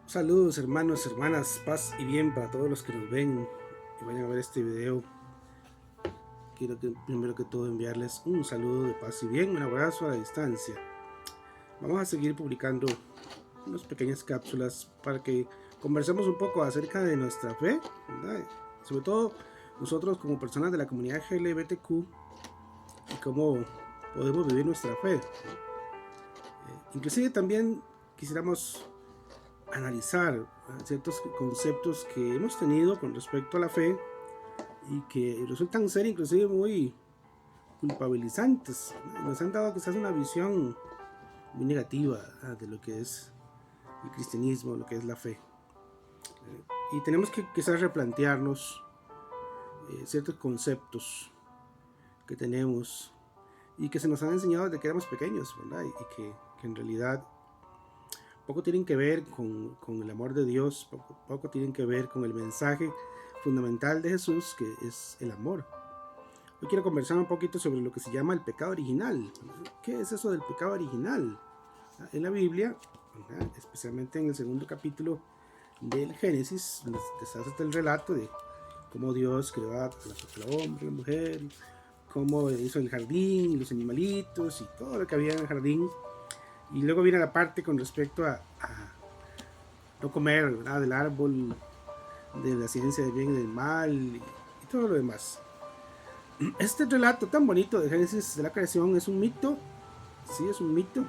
Saludos hermanos, hermanas, paz y bien para todos los que nos ven y vayan a ver este video. Quiero primero que todo enviarles un saludo de paz y bien, un abrazo a la distancia. Vamos a seguir publicando unas pequeñas cápsulas para que conversemos un poco acerca de nuestra fe, ¿verdad? Sobre todo nosotros como personas de la comunidad LGBTQ y cómo podemos vivir nuestra fe. Inclusive también quisiéramos analizar ciertos conceptos que hemos tenido con respecto a la fe y que resultan ser inclusive muy culpabilizantes. Nos han dado quizás una visión muy negativa de lo que es el cristianismo, lo que es la fe. Y tenemos que quizás replantearnos ciertos conceptos que tenemos y que se nos han enseñado desde que éramos pequeños, ¿verdad? Y que en realidad poco tienen que ver con el amor de Dios, poco tienen que ver con el mensaje fundamental de Jesús, que es el amor. Hoy quiero conversar un poquito sobre lo que se llama el pecado original. ¿Qué es eso del pecado original? En la Biblia, especialmente en el segundo capítulo del Génesis, se hace el relato de cómo Dios creó al hombre, la mujer, cómo hizo el jardín, los animalitos y todo lo que había en el jardín. Y luego viene la parte con respecto a no comer, ¿verdad?, del árbol de la ciencia del bien y del mal y todo lo demás. Este relato tan bonito de Génesis de la creación es un mito, sí, es un mito,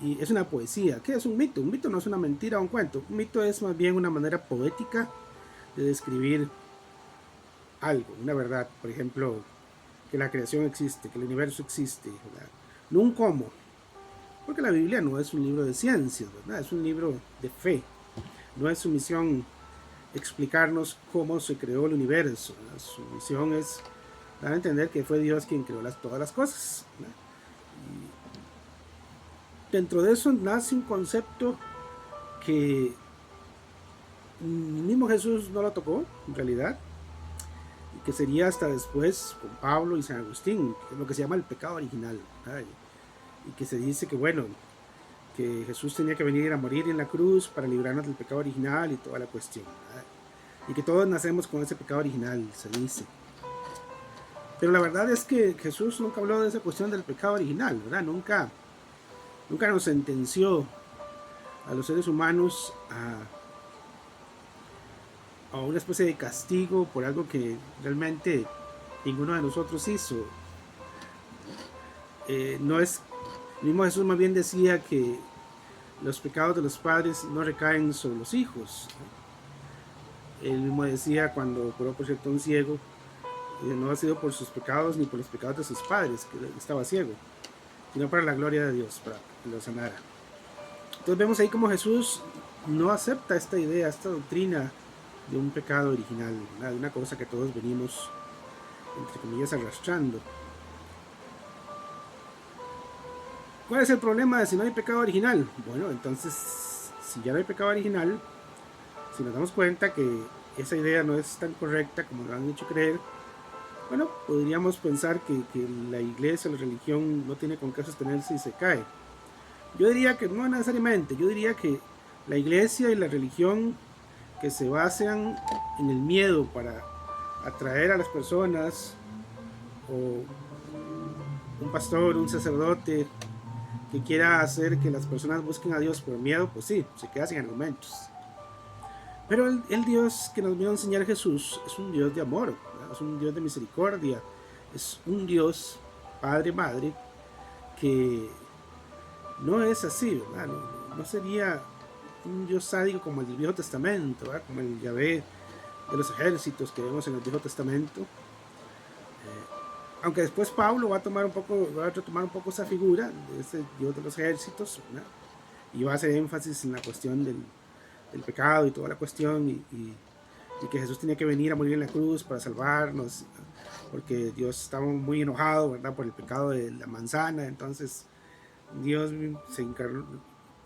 y es una poesía. ¿Qué es un mito? Un mito no es una mentira o un cuento. Un mito es más bien una manera poética de describir algo, una verdad. Por ejemplo, que la creación existe, que el universo existe, ¿verdad? No un cómo, porque la Biblia no es un libro de ciencias, ¿verdad? Es un libro de fe. No es su misión explicarnos cómo se creó el universo, ¿verdad? Su misión es dar a entender que fue Dios quien creó todas las cosas, ¿verdad? Y dentro de eso nace un concepto que mismo Jesús no lo tocó, en realidad, y que sería hasta después con Pablo y San Agustín, que es lo que se llama el pecado original, ¿verdad? Y que se dice que, bueno, que Jesús tenía que venir a morir en la cruz para librarnos del pecado original y toda la cuestión, ¿verdad? Y que todos nacemos con ese pecado original, se dice. Pero la verdad es que Jesús nunca habló de esa cuestión del pecado original, ¿verdad? Nunca nos sentenció a los seres humanos a una especie de castigo por algo que realmente ninguno de nosotros hizo. No es, el mismo Jesús más bien decía que los pecados de los padres no recaen sobre los hijos. Él mismo decía cuando curó por cierto un ciego, no ha sido por sus pecados ni por los pecados de sus padres, que estaba ciego, sino para la gloria de Dios, para que lo sanara. Entonces vemos ahí como Jesús no acepta esta idea, esta doctrina de un pecado original, de una cosa que todos venimos, entre comillas, arrastrando. ¿Cuál es el problema de si no hay pecado original? Bueno, entonces, si ya no hay pecado original, si nos damos cuenta que esa idea no es tan correcta como nos han hecho creer, bueno, podríamos pensar que la iglesia, la religión no tiene con qué sostenerse y se cae. Yo diría que no necesariamente, yo diría que la iglesia y la religión que se basan en el miedo para atraer a las personas, o un pastor, un sacerdote que quiera hacer que las personas busquen a Dios por miedo, pues sí, se queda sin argumentos. Pero el Dios que nos vino a enseñar Jesús es un Dios de amor, ¿verdad? Es un Dios de misericordia, es un Dios, Padre, Madre, que no es así, ¿verdad? No sería un Dios sádico como el del Viejo Testamento, ¿verdad? Como el Yahvé de los ejércitos que vemos en el Viejo Testamento. Aunque después Pablo va a retomar un poco esa figura de ese Dios de los ejércitos, ¿verdad? Y va a hacer énfasis en la cuestión del pecado y toda la cuestión, y que Jesús tenía que venir a morir en la cruz para salvarnos, porque Dios estaba muy enojado, ¿verdad?, por el pecado de la manzana. Entonces Dios se encargó,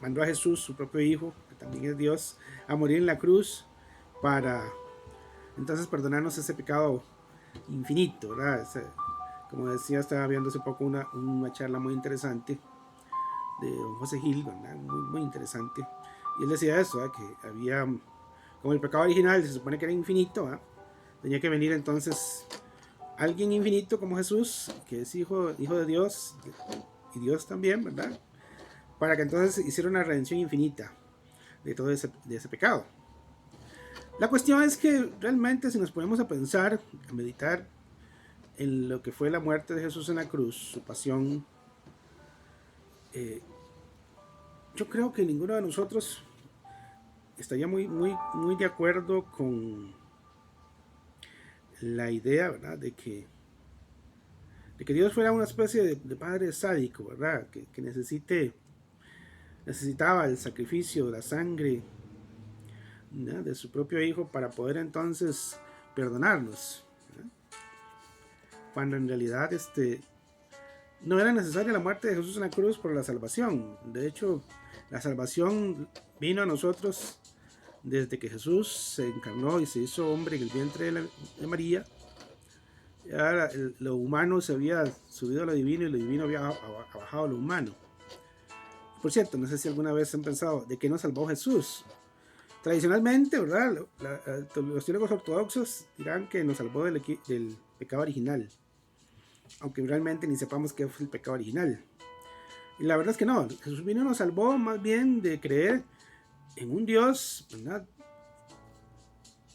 mandó a Jesús, su propio hijo, que también es Dios, a morir en la cruz para entonces perdonarnos ese pecado infinito, ¿verdad? Como decía, estaba viendo hace poco una charla muy interesante de don José Gil, ¿verdad? Muy, muy interesante, Y él decía eso, que había, como el pecado original se supone que era infinito, tenía que venir entonces alguien infinito como Jesús, que es hijo de Dios y Dios también, ¿verdad? Para que entonces hiciera una redención infinita de todo de ese pecado. La cuestión es que realmente si nos ponemos a pensar, a meditar en lo que fue la muerte de Jesús en la cruz, su pasión, yo creo que ninguno de nosotros estaría muy de acuerdo con la idea, ¿verdad? De que Dios fuera una especie de padre sádico, ¿verdad? Que necesitaba el sacrificio, la sangre, ¿no?, de su propio hijo para poder entonces perdonarnos, ¿no? Cuando en realidad no era necesaria la muerte de Jesús en la cruz por la salvación. De hecho, la salvación vino a nosotros desde que Jesús se encarnó y se hizo hombre en el vientre de María. Ya lo humano se había subido a lo divino y lo divino había bajado a lo humano. Por cierto, no sé si alguna vez han pensado de qué nos salvó Jesús. Tradicionalmente, ¿verdad?, los teólogos ortodoxos dirán que nos salvó del pecado original, aunque realmente ni sepamos qué fue el pecado original. Y la verdad es que no, Jesús vino y nos salvó más bien de creer en un Dios, ¿verdad?,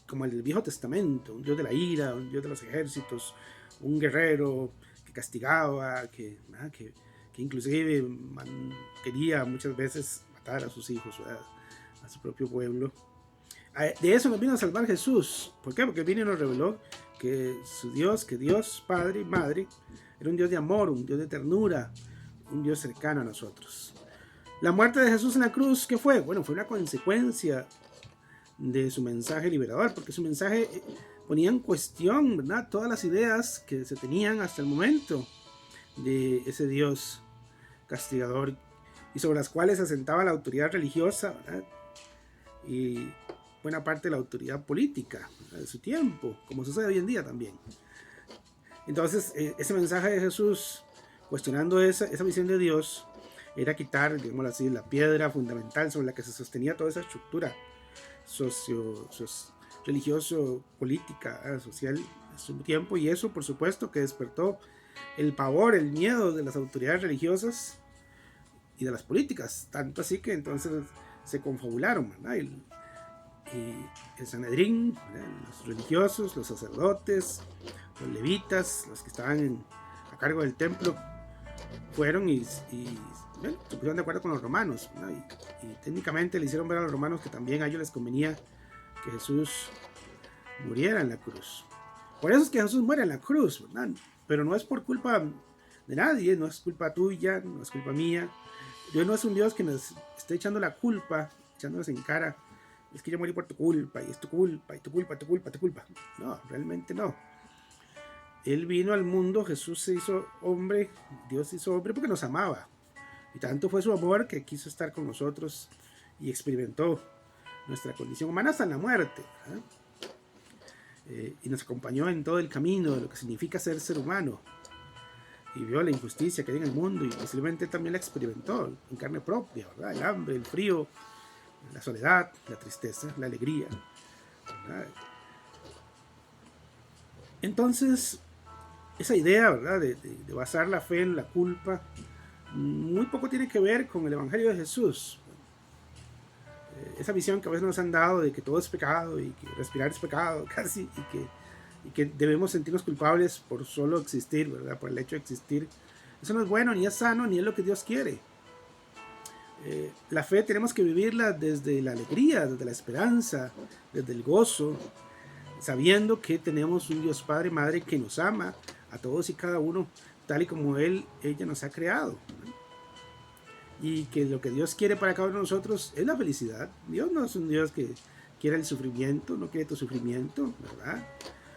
como el del Viejo Testamento, un Dios de la ira, un Dios de los ejércitos, un guerrero que castigaba, que inclusive quería muchas veces matar a sus hijos, ¿verdad?, a su propio pueblo. De eso nos vino a salvar Jesús. ¿Por qué? Porque vino y nos reveló que su Dios, que Dios Padre y Madre, era un Dios de amor, un Dios de ternura, un Dios cercano a nosotros. La muerte de Jesús en la cruz, ¿qué fue? Bueno, fue una consecuencia de su mensaje liberador, porque su mensaje ponía en cuestión, ¿verdad?, todas las ideas que se tenían hasta el momento de ese Dios castigador y sobre las cuales se asentaba la autoridad religiosa, ¿verdad?, y buena parte de la autoridad política de su tiempo, como sucede hoy en día también. Entonces, ese mensaje de Jesús, cuestionando esa visión de Dios, era quitar, digámoslo así, la piedra fundamental sobre la que se sostenía toda esa estructura religioso, política, social de su tiempo, y eso, por supuesto, que despertó el pavor, el miedo de las autoridades religiosas y de las políticas, tanto así que entonces se confabularon, ¿verdad? Y el Sanedrín, ¿verdad?, los religiosos, los sacerdotes, los levitas, los que estaban a cargo del templo, fueron y bueno, se pusieron de acuerdo con los romanos, ¿no? Y técnicamente le hicieron ver a los romanos que también a ellos les convenía que Jesús muriera en la cruz. Por eso es que Jesús muere en la cruz, ¿verdad? Pero no es por culpa de nadie, no es culpa tuya, no es culpa mía. Dios no es un Dios que nos esté echando la culpa, echándonos en cara. Es que yo morí por tu culpa, y es tu culpa, y tu culpa, tu culpa, tu culpa. No, realmente no. Él vino al mundo, Jesús se hizo hombre, Dios se hizo hombre porque nos amaba. Y tanto fue su amor que quiso estar con nosotros y experimentó nuestra condición humana hasta la muerte, y nos acompañó en todo el camino de lo que significa ser humano. Y vio la injusticia que hay en el mundo y posiblemente también la experimentó en carne propia, ¿verdad? El hambre, el frío, la soledad, la tristeza, la alegría, ¿verdad? Entonces, esa idea, ¿verdad?, de basar la fe en la culpa, muy poco tiene que ver con el Evangelio de Jesús. Esa visión que a veces nos han dado de que todo es pecado y que respirar es pecado casi, y que debemos sentirnos culpables por solo existir, ¿verdad?, por el hecho de existir. Eso no es bueno, ni es sano, ni es lo que Dios quiere. La fe tenemos que vivirla desde la alegría, desde la esperanza, desde el gozo, sabiendo que tenemos un Dios Padre y Madre que nos ama a todos y cada uno tal y como ella nos ha creado, ¿no? Y que lo que Dios quiere para cada uno de nosotros es la felicidad. Dios no es un Dios que quiere el sufrimiento, no quiere tu sufrimiento, ¿verdad?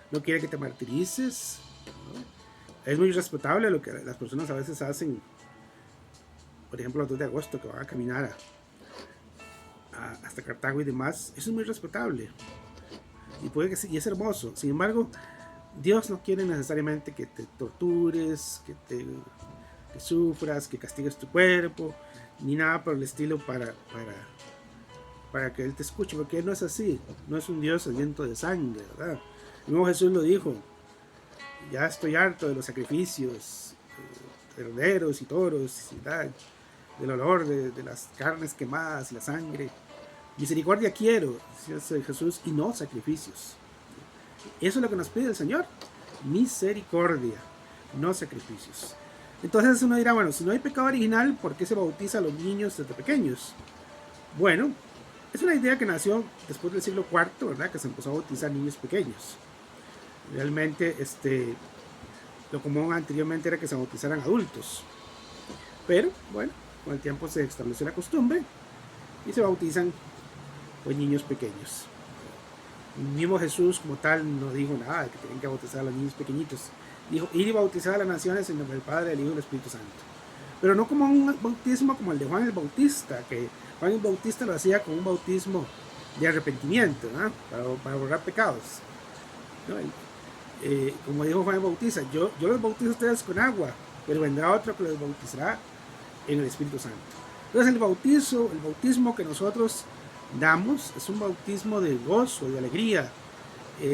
No quiere que te martirices, ¿no? Es muy respetable lo que las personas a veces hacen, por ejemplo, el 2 de agosto, que van a caminar hasta Cartago y demás. Eso es muy respetable y puede que sí, y es hermoso. Sin embargo, Dios no quiere necesariamente que te tortures, que sufras, que castigues tu cuerpo, ni nada por el estilo para para que Él te escuche, porque Él no es así, no es un Dios sediento de sangre, ¿verdad? El mismo Jesús lo dijo: ya estoy harto de los sacrificios, terneros y toros, ¿verdad? Del olor de las carnes quemadas y la sangre. Misericordia quiero, dice Jesús, y no sacrificios. Eso es lo que nos pide el Señor: misericordia, no sacrificios. Entonces uno dirá, bueno, si no hay pecado original, ¿por qué se bautiza a los niños desde pequeños? Bueno, es una idea que nació después del siglo IV, ¿verdad? Que se empezó a bautizar niños pequeños. Realmente, lo común anteriormente era que se bautizaran adultos. Pero, bueno, con el tiempo se estableció la costumbre y se bautizan pues niños pequeños. El mismo Jesús como tal no dijo nada de que tienen que bautizar a los niños pequeñitos. Dijo: ir y bautizar a las naciones en nombre del Padre, del Hijo y del Espíritu Santo. Pero no como un bautismo como el de Juan el Bautista, que Juan el Bautista lo hacía con un bautismo de arrepentimiento, ¿no? para borrar pecados, ¿no? Como dijo Juan el Bautista: yo los bautizo a ustedes con agua, pero vendrá otro que los bautizará en el Espíritu Santo. Entonces el bautismo que nosotros damos es un bautismo de gozo, de alegría.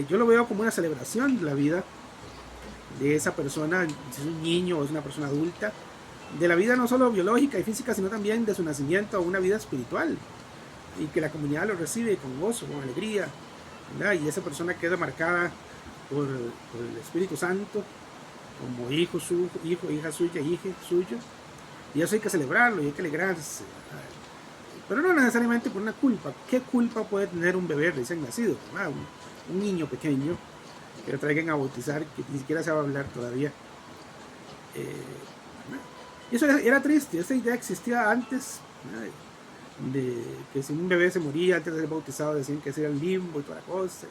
Yo lo veo como una celebración de la vida de esa persona, si es un niño o es una persona adulta, de la vida no solo biológica y física, sino también de su nacimiento a una vida espiritual, y que la comunidad lo recibe con gozo, con alegría, ¿verdad? Y esa persona queda marcada por el Espíritu Santo como hija suya, hija suyo, y eso hay que celebrarlo y hay que alegrarse, pero no necesariamente por una culpa. ¿Qué culpa puede tener un bebé recién nacido? Un niño pequeño que lo traigan a bautizar, que ni siquiera sabe hablar todavía. Y eso era triste. Esa idea existía antes, de que si un bebé se moría antes de ser bautizado, decían que ese era el limbo y toda la cosa.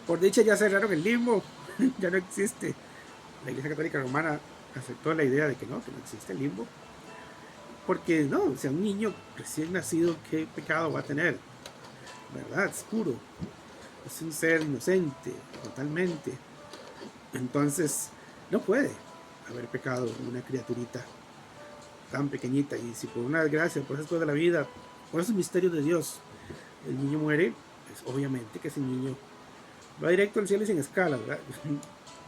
Por dicha ya cerraron el limbo, ya no existe. La Iglesia Católica Romana aceptó la idea de que no existe el limbo, porque no, o sea, un niño recién nacido, ¿qué pecado va a tener? ¿Verdad? Es puro, es un ser inocente totalmente. Entonces no puede haber pecado en una criaturita tan pequeñita. Y si por una desgracia, por eso de la vida, por esos misterios de Dios, el niño muere, pues obviamente que ese niño va directo al cielo y sin escala, ¿verdad?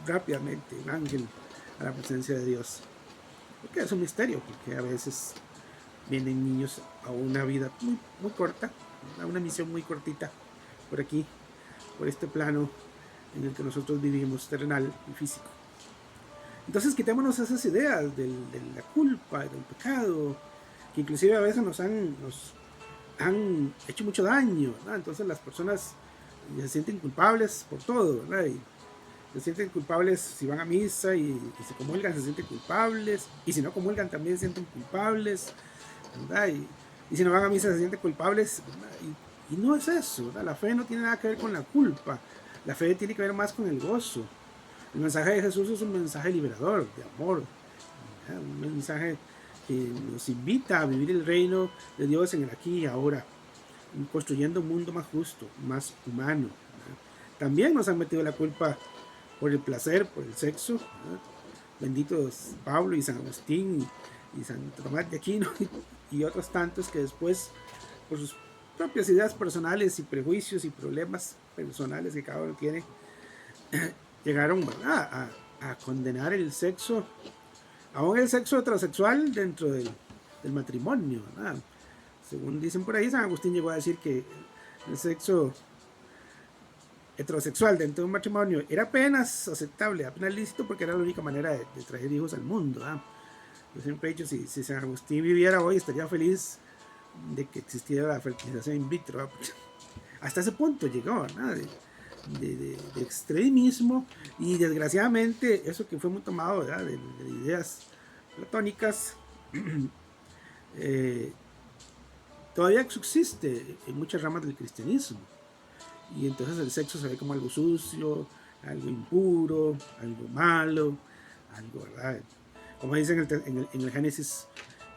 Rápidamente, un ángel a la presencia de Dios. Porque es un misterio, porque a veces vienen niños a una vida muy, muy corta, a una misión muy cortita por aquí, por este plano en el que nosotros vivimos, terrenal y físico. Entonces quitémonos esas ideas de la culpa, del pecado, que inclusive a veces nos han hecho mucho daño, ¿verdad? Entonces las personas se sienten culpables por todo, ¿verdad? Y se sienten culpables si van a misa y si comulgan, se sienten culpables, y si no comulgan también se sienten culpables, ¿verdad? Y si no van a misa se sienten culpables, y no es eso, ¿verdad? La fe no tiene nada que ver con la culpa, la fe tiene que ver más con el gozo. El mensaje de Jesús es un mensaje liberador, de amor, ¿verdad? Un mensaje que nos invita a vivir el reino de Dios en el aquí y ahora, construyendo un mundo más justo, más humano, ¿verdad? También nos han metido la culpa por el placer, por el sexo, ¿verdad? Benditos Pablo y San Agustín y San Tomás de Aquino y otros tantos que después, por sus propias ideas personales y prejuicios y problemas personales que cada uno tiene, llegaron, ¿verdad?, a condenar el sexo, aún el sexo heterosexual dentro del matrimonio, ¿verdad? Según dicen por ahí, San Agustín llegó a decir que el sexo heterosexual dentro de un matrimonio era apenas aceptable, apenas lícito, porque era la única manera de traer hijos al mundo, ¿verdad? Yo siempre he dicho, si San Agustín viviera hoy, estaría feliz de que existiera la fertilización in vitro, ¿verdad? Hasta ese punto llegó, ¿verdad? De extremismo, y desgraciadamente eso que fue muy tomado, ¿verdad?, de ideas platónicas, todavía subsiste en muchas ramas del cristianismo, y entonces el sexo se ve como algo sucio, algo impuro, algo malo, algo, ¿verdad? Como dicen en el Génesis,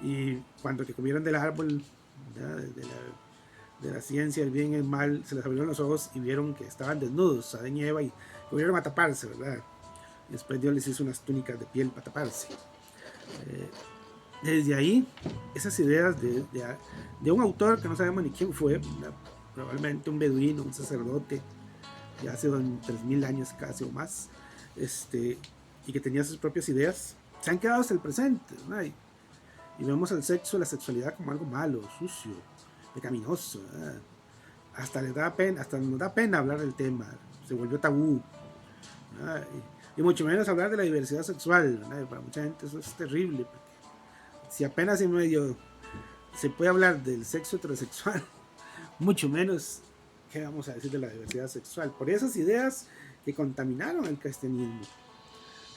y cuando que comieron del árbol, ¿verdad?, de la ciencia, el bien y el mal, se les abrieron los ojos y vieron que estaban desnudos, Adán y Eva, y volvieron a taparse, ¿verdad? Y después Dios les hizo unas túnicas de piel para taparse. Desde ahí, esas ideas de un autor que no sabemos ni quién fue, probablemente un beduino, un sacerdote, ya hace 3000 años casi o más, y que tenía sus propias ideas, se han quedado hasta el presente, ¿no? Y vemos al sexo, la sexualidad como algo malo, sucio, pecaminoso, ¿verdad? Hasta les da pena, hasta nos da pena hablar del tema, se volvió tabú, ¿verdad? Y mucho menos hablar de la diversidad sexual, ¿verdad? Para mucha gente eso es terrible, porque si apenas en medio se puede hablar del sexo heterosexual, mucho menos qué vamos a decir de la diversidad sexual, por esas ideas que contaminaron el cristianismo.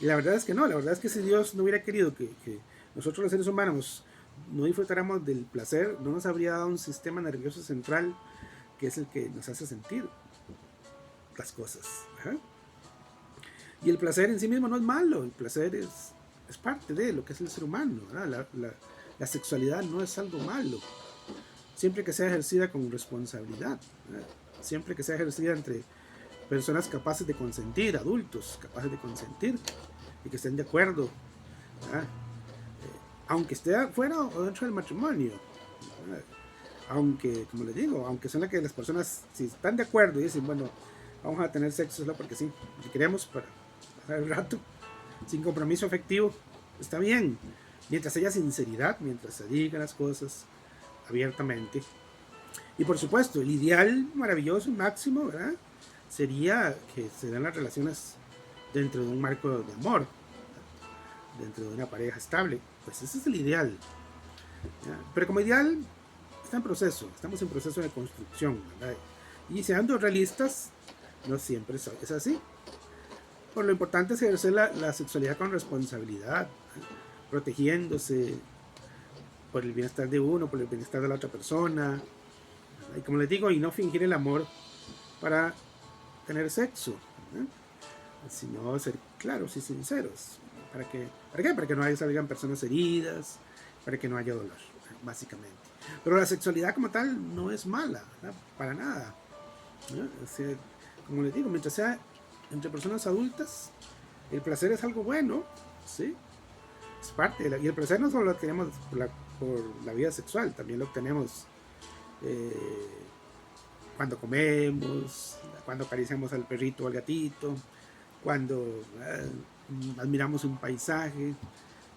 Y la verdad es que no, la verdad es que si Dios no hubiera querido que nosotros los seres humanos no disfrutáramos del placer, no nos habría dado un sistema nervioso central que es el que nos hace sentir las cosas. Ajá. Y el placer en sí mismo no es malo, el placer es parte de lo que es el ser humano. La sexualidad no es algo malo, siempre que sea ejercida con responsabilidad, ¿verdad? Siempre que sea ejercida entre personas capaces de consentir, adultos capaces de consentir y que estén de acuerdo, ¿verdad? Aunque esté fuera o dentro del matrimonio, ¿verdad? Aunque, como les digo, aunque son las que las personas, si están de acuerdo y dicen, bueno, vamos a tener sexo solo porque sí, porque queremos para pasar el rato, sin compromiso afectivo, está bien, mientras haya sinceridad, mientras se digan las cosas abiertamente. Y por supuesto, el ideal maravilloso, máximo, ¿verdad? Sería que se den las relaciones dentro de un marco de amor, dentro de una pareja estable. Pues ese es el ideal, ¿ya? Pero como ideal está en proceso, estamos en proceso de construcción, ¿verdad? Y siendo realistas, no siempre es así. Por lo importante es ejercer la sexualidad con responsabilidad, protegiéndose por el bienestar de uno, por el bienestar de la otra persona. ¿Verdad? Y como les digo, y no fingir el amor para tener sexo, ¿verdad? Sino ser claros y sinceros. ¿Para qué? Para que no haya salgan personas heridas, para que no haya dolor, básicamente. Pero la sexualidad como tal no es mala, ¿verdad? Para nada, ¿no? O sea, como les digo, mientras sea entre personas adultas, el placer es algo bueno, ¿sí? Es parte y el placer no solo lo tenemos por la vida sexual, también lo obtenemos cuando comemos, cuando acariciamos al perrito o al gatito, cuando admiramos un paisaje,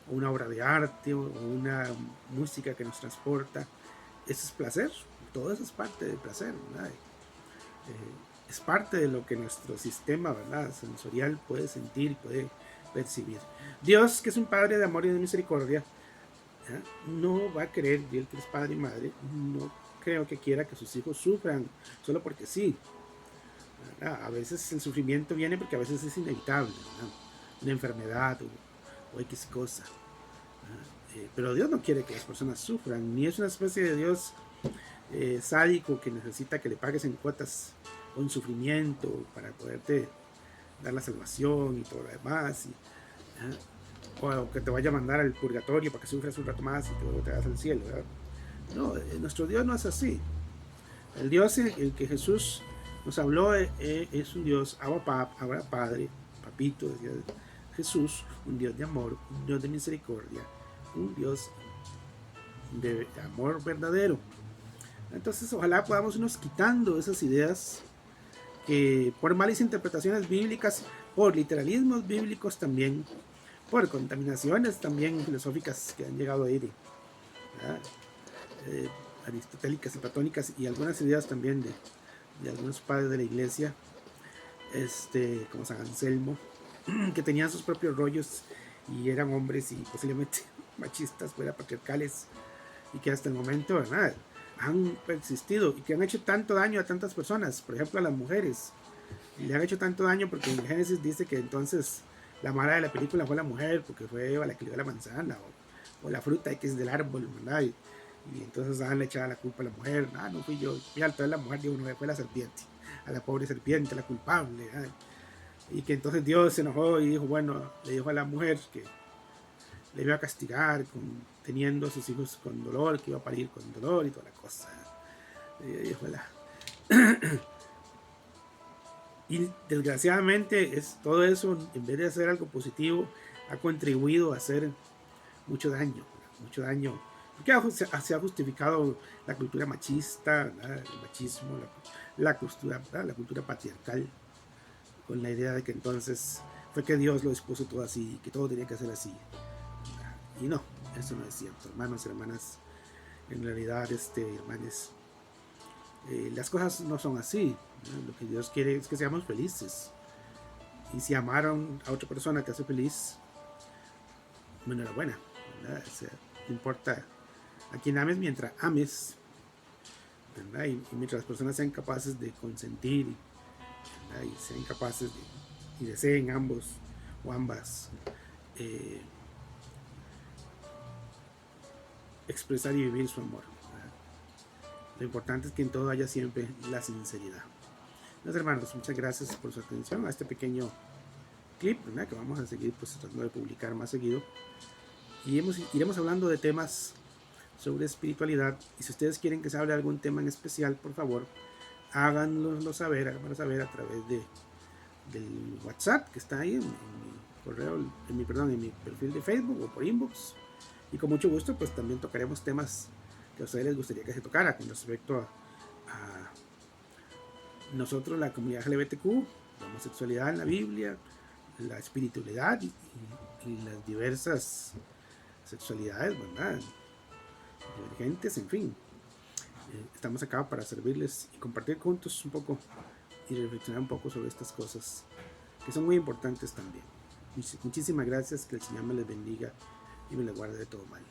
o una obra de arte, o una música que nos transporta. Eso es placer, todo eso es parte del placer, ¿verdad? Es parte de lo que nuestro sistema, ¿verdad?, sensorial puede sentir, puede percibir. Dios, que es un Padre de amor y de misericordia, ¿eh? No va a querer, y Él que es Padre y Madre, no creo que quiera que sus hijos sufran solo porque sí. ¿Verdad? A veces el sufrimiento viene porque a veces es inevitable, ¿verdad? Una enfermedad o X cosa. Pero Dios no quiere que las personas sufran, ni es una especie de Dios sádico que necesita que le pagues en cuotas un sufrimiento para poderte dar la salvación y todo lo demás, o que te vaya a mandar al purgatorio para que sufras un rato más y luego te vas al cielo, ¿verdad? No, nuestro Dios no es así. El Dios el que Jesús nos habló es un Dios, ahora Padre, Papito, decía Jesús, un Dios de amor, un Dios de misericordia, un Dios de amor verdadero. Entonces ojalá podamos irnos quitando esas ideas que por malas interpretaciones bíblicas, por literalismos bíblicos también, por contaminaciones también filosóficas que han llegado a ir, aristotélicas y platónicas, y algunas ideas también de algunos padres de la iglesia, como San Anselmo, que tenían sus propios rollos y eran hombres y posiblemente machistas, fuera patriarcales, y que hasta el momento, ¿verdad?, han persistido y que han hecho tanto daño a tantas personas, por ejemplo a las mujeres. Y le han hecho tanto daño porque en Génesis dice que entonces la mala de la película fue la mujer, porque fue Eva la que le dio la manzana o la fruta X del árbol, ¿verdad? Y entonces le echaba la culpa a la mujer. Ah, no fui yo, fui al traer la mujer, digo, no, fue la serpiente, a la pobre serpiente, la culpable, ¿verdad? Y que entonces Dios se enojó y dijo, bueno, le dijo a la mujer que le iba a castigar teniendo a sus hijos con dolor, que iba a parir con dolor y toda la cosa. Y desgraciadamente todo eso, en vez de hacer algo positivo, ha contribuido a hacer mucho daño. mucho daño, porque se ha justificado la cultura machista, ¿verdad? El machismo, la cultura patriarcal, con la idea de que entonces fue que Dios lo dispuso todo así, que todo tenía que ser así. Y no, eso no es cierto, hermanos y hermanas. En realidad, hermanos, las cosas no son así, ¿no? Lo que Dios quiere es que seamos felices. Y si amaron a otra persona que hace feliz, bueno, enhorabuena, ¿verdad? O sea, no importa a quien ames mientras ames, ¿verdad? Y mientras las personas sean capaces de consentir, ¿verdad? Y sean capaces y deseen ambos o ambas eh, expresar y vivir su amor, ¿verdad? Lo importante es que en todo haya siempre la sinceridad. Entonces, hermanos, muchas gracias por su atención a este pequeño clip, ¿verdad? Que vamos a seguir pues tratando de publicar más seguido. Y iremos hablando de temas sobre espiritualidad. Y si ustedes quieren que se hable de algún tema en especial, por favor, háganlo saber a través del WhatsApp que está ahí en mi correo, en mi perfil de Facebook o por inbox. Y con mucho gusto, pues también tocaremos temas que a ustedes les gustaría que se tocara con respecto a nosotros, la comunidad LGBTQ, la homosexualidad en la Biblia, la espiritualidad y las diversas sexualidades, ¿verdad? Divergentes, en fin. Estamos acá para servirles y compartir juntos un poco y reflexionar un poco sobre estas cosas que son muy importantes también. Muchísimas gracias, que el Señor me les bendiga y me les guarde de todo mal.